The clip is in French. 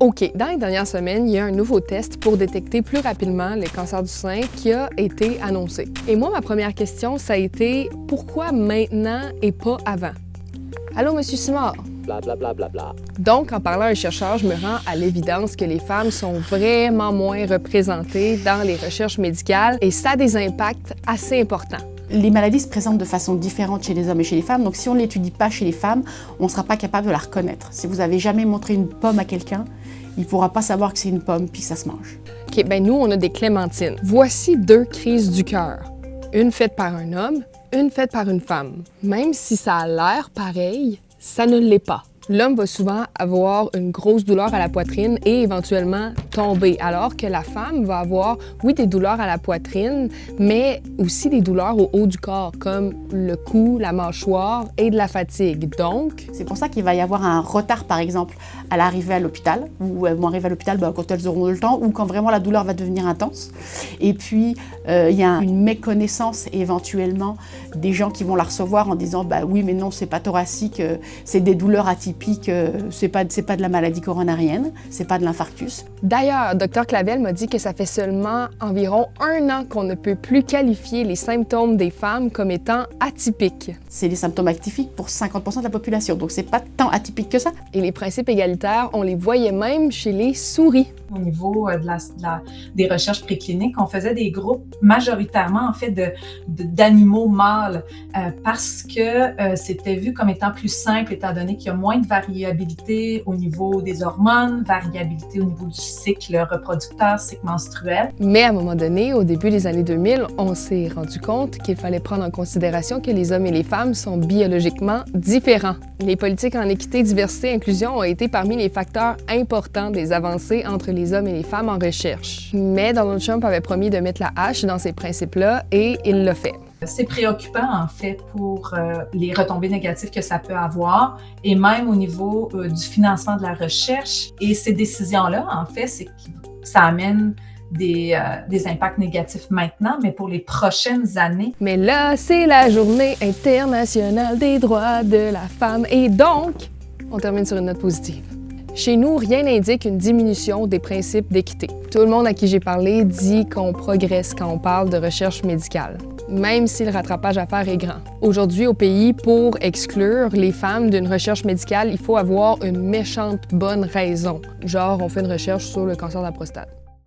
OK, dans les dernières semaines, il y a un nouveau test pour détecter plus rapidement les cancers du sein qui a été annoncé. Et moi, ma première question, ça a été pourquoi maintenant et pas avant? Allô, Monsieur Simard? Blablabla. Donc, en parlant à un chercheur, je me rends à l'évidence que les femmes sont vraiment moins représentées dans les recherches médicales et ça a des impacts assez importants. Les maladies se présentent de façon différente chez les hommes et chez les femmes, donc si on ne l'étudie pas chez les femmes, on ne sera pas capable de la reconnaître. Si vous avez jamais montré une pomme à quelqu'un, il ne pourra pas savoir que c'est une pomme puis que ça se mange. OK, ben nous, on a des clémentines. Voici 2 crises du cœur. Une faite par un homme, une faite par une femme. Même si ça a l'air pareil, ça ne l'est pas. L'homme va souvent avoir une grosse douleur à la poitrine et éventuellement tomber, alors que la femme va avoir, oui, des douleurs à la poitrine, mais aussi des douleurs au haut du corps, comme le cou, la mâchoire et de la fatigue. Donc, c'est pour ça qu'il va y avoir un retard, par exemple, à l'arrivée à l'hôpital, ou elles vont arriver à l'hôpital quand elles auront le temps, ou quand vraiment la douleur va devenir intense. Et puis, il y a une méconnaissance éventuellement des gens qui vont la recevoir en disant « oui, mais non, c'est pas thoracique, c'est des douleurs atypiques, c'est pas de la maladie coronarienne, c'est pas de l'infarctus. » D'ailleurs, Dr Clavel m'a dit que ça fait seulement environ 1 an qu'on ne peut plus qualifier les symptômes des femmes comme étant atypiques. C'est les symptômes atypiques pour 50% de la population, donc c'est pas tant atypique que ça. Et les principes égalitaires, on les voyait même chez les souris. Au niveau des recherches précliniques, on faisait des groupes majoritairement en fait d'animaux mâles parce que c'était vu comme étant plus simple étant donné qu'il y a moins de variabilité au niveau des hormones, variabilité au niveau du cycle reproducteur, cycle menstruel. Mais à un moment donné, au début des années 2000, on s'est rendu compte qu'il fallait prendre en considération que les hommes et les femmes sont biologiquement différents. Les politiques en équité, diversité, inclusion ont été parmi les facteurs importants des avancées entre les hommes et les femmes en recherche. Mais Donald Trump avait promis de mettre la hache dans ces principes-là et il l'a fait. C'est préoccupant, en fait, pour les retombées négatives que ça peut avoir et même au niveau du financement de la recherche. Et ces décisions-là, en fait, c'est que ça amène des impacts négatifs maintenant, mais pour les prochaines années. Mais là, c'est la Journée internationale des droits de la femme et donc, on termine sur une note positive. Chez nous, rien n'indique une diminution des principes d'équité. Tout le monde à qui j'ai parlé dit qu'on progresse quand on parle de recherche médicale, même si le rattrapage à faire est grand. Aujourd'hui, au pays, pour exclure les femmes d'une recherche médicale, il faut avoir une méchante bonne raison. Genre, on fait une recherche sur le cancer de la prostate.